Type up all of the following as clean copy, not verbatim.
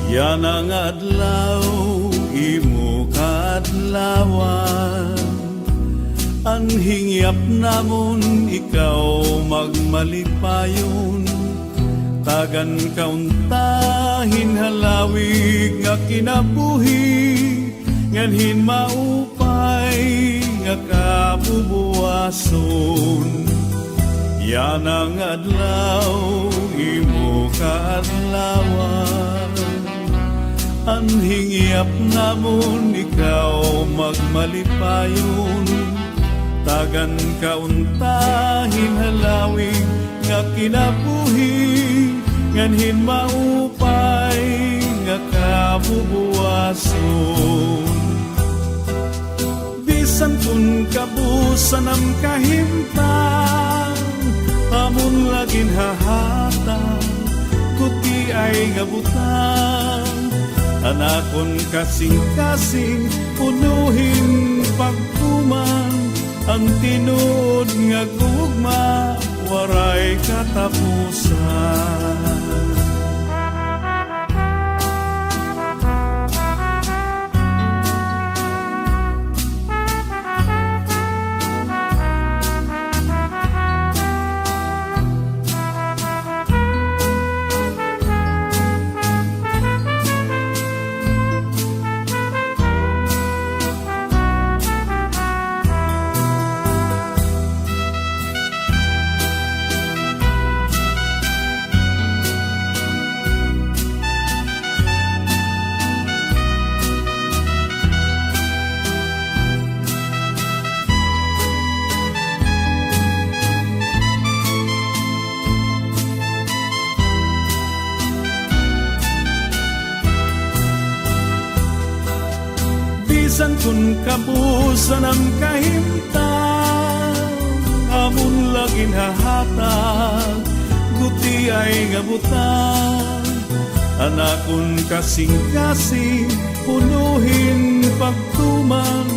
Yan ang adlaw, imo kaadlawan. Anhingyap namon, ikaw magmalipayon. Tagan kauntahin halawig nga kinabuhi, nganhin maupay nga kabubuwason. Yan ang adlaw, imo kaadlawan. Anhingyap namon, ikaw magmalipayon. Tagan kauntahin halawig nga kinabuhi, nganhin maupay nga kabubuwason. Bisan kun kabusan ang kahimtang, amon lagin hahatang, kuti ay ngabutang. Anakon kasing-kasing, punuhin pagtuman, ang tinuod nga gugma, waray katapusan. Bisan kun kabusan ang kahimtang, amon lagin hahatag, guti ay ngabutang. Anakon kasing-kasing, punuhin pagtuman,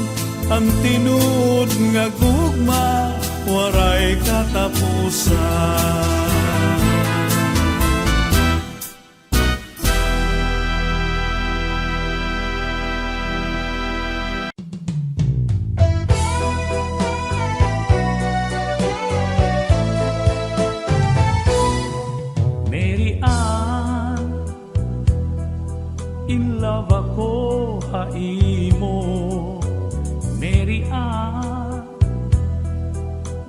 ang tinuod nga gugma, waray katapusan. In love ako haimo, Mary Ann.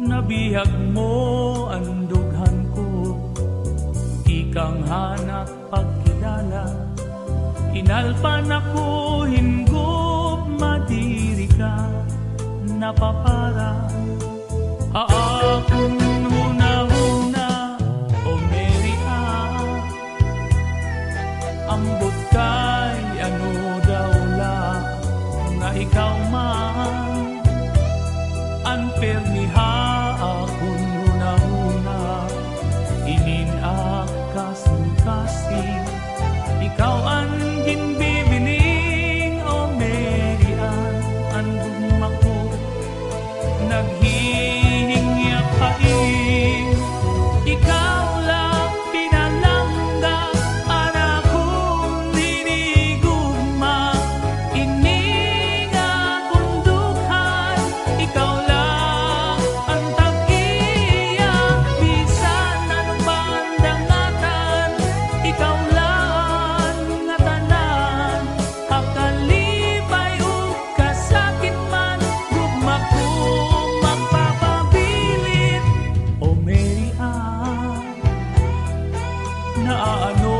Nabihag mo ang dughan ko, ikang hanap pagkilala. Inalpan ako hinggop, madiri ka napapara. Haakong huna-huna, o Mary Ann. Ambot kay ano daw la, nga ikaw man. Anpermiha akong huna-huna, ininakasin-kasin. Ikaw ang ginbibining, o Mary Ann. Ang dumako, naghihingyap pain. Ikaw lang pinalangga, anak kong hinigugma. Ininga kundukan, ikaw lang ang tag-iya. Bisan anong bandangatan, ikaw lang nga tanan. Kakalipay o kasakit man, gugma ko magpapabilit. O Mary Ann, naaano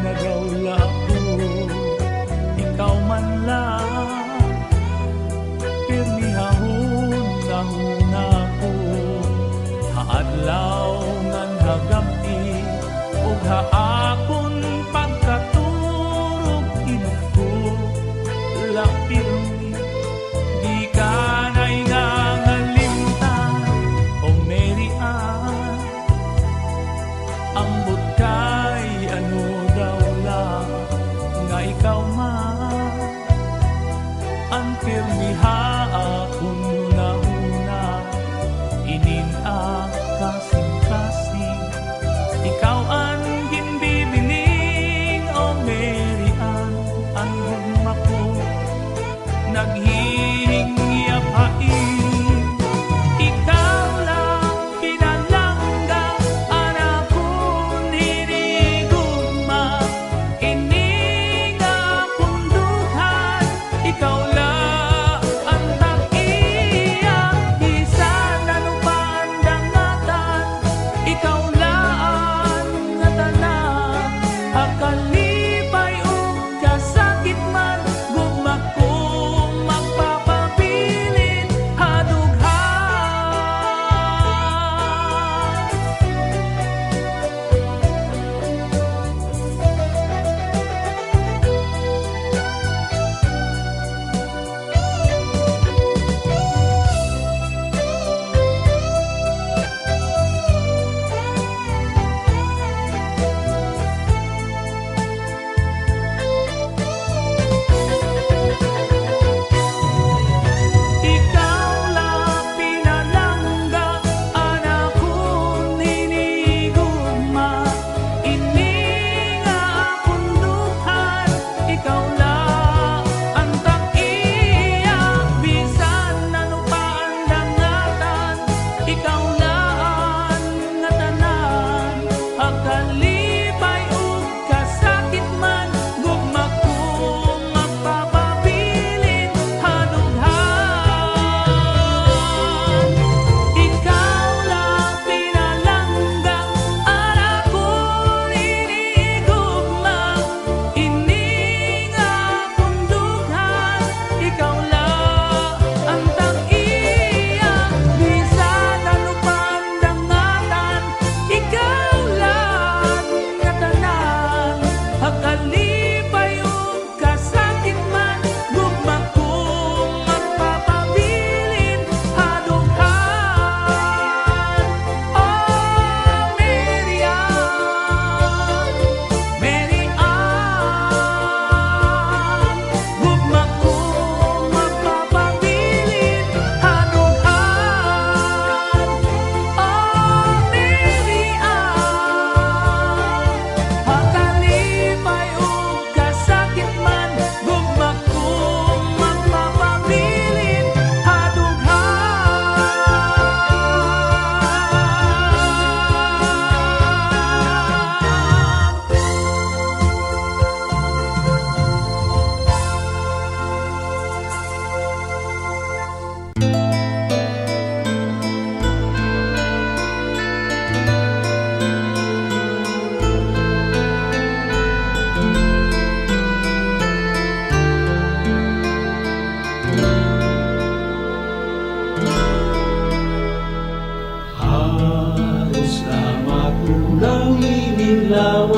nagawla ko, ikaw man lang. Pirmihahon na huna ko, haadlaw ngan hagabi, ug haakon pagkaturog inuko. Lapirmi, di ka na'y nangalimtan, o Mary Ann. Ambot kay ano daw lang, nga ikaw man. Ang pirmiha akong huna-huna, ininakasin-kasin. Ikaw ang ginbibining, o Mary Ann.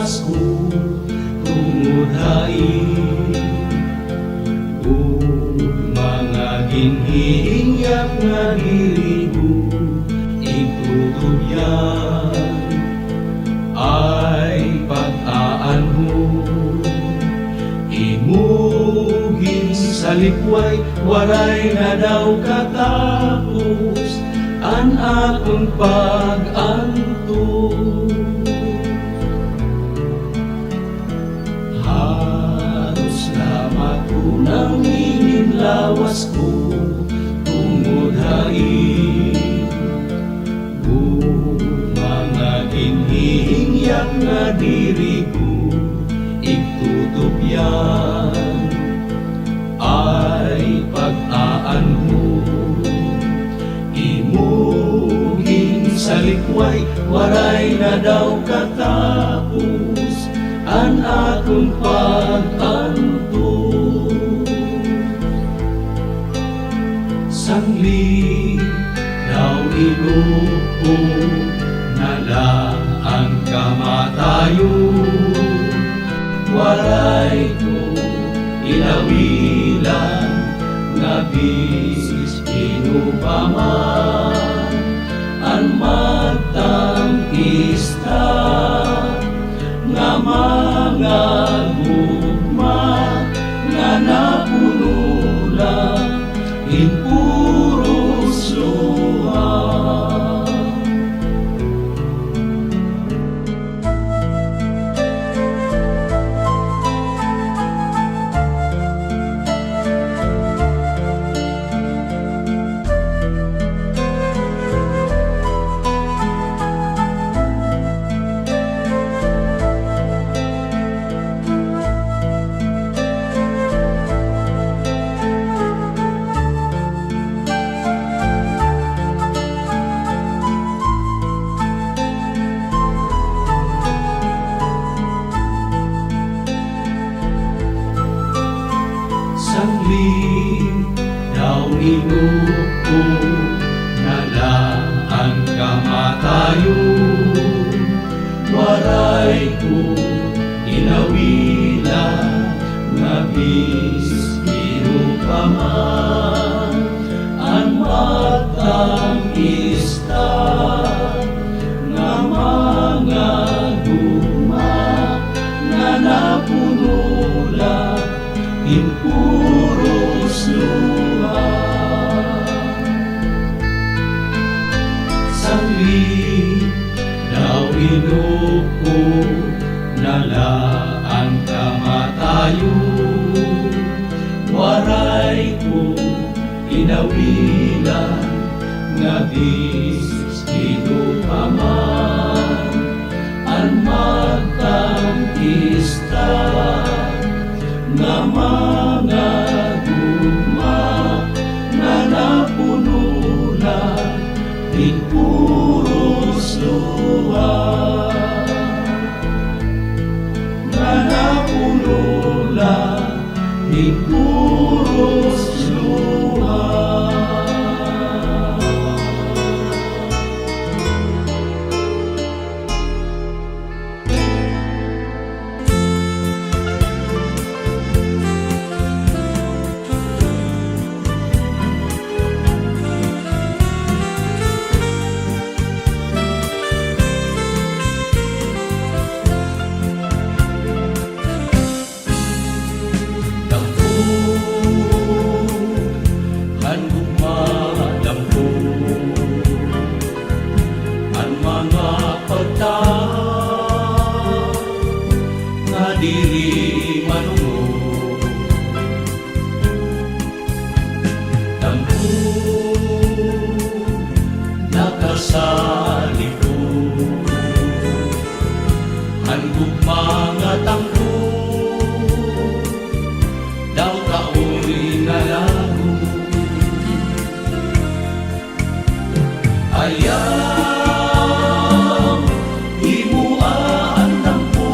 lawas ko tungod hain. Ug mga ginhihingyak nga diri ko itutubyan ay pag-aanhon. Imugin sa likway, waray na daw katapos an akong pag-anto. Halos na matunang lawas ko tungod hain. Mga ginhihingyak nga diri ko igtutubyan ay pag-aanhon. Imugin sa likway, waray na daw katapos an akong pag-anto. Sangli daw inupo nala ang kamatayon. Waray ko inawilan nga bisis inupaman ang magtangkista nga mga gugma nga napunula in puros luha. Sangli daw inupo nala ang kamatayon. Waray ko inawilan nga bis inupaman ang magtangista nga mga guma nga napunula in puros luha. Sangli daw inupo nala ang kamatayon. Waray ko inawilan nga bis inupaman ang magtangkista nga mga gugma nga napunula in puros luha. Nga napunula in puros luha. Diri manungo tampo nakasaliko hangguk mga tampo daw kaoy nalago ayam himuan tampo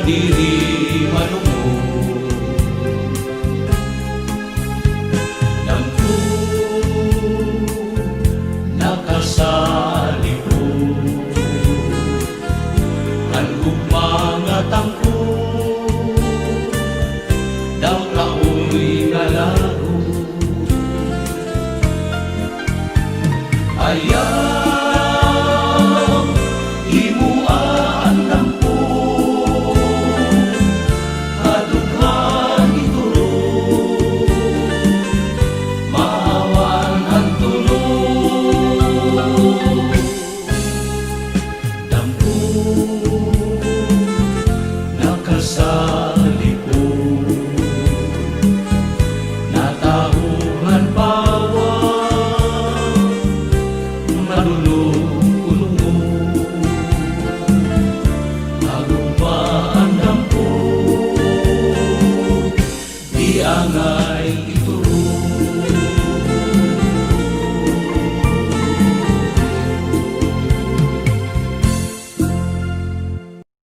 diri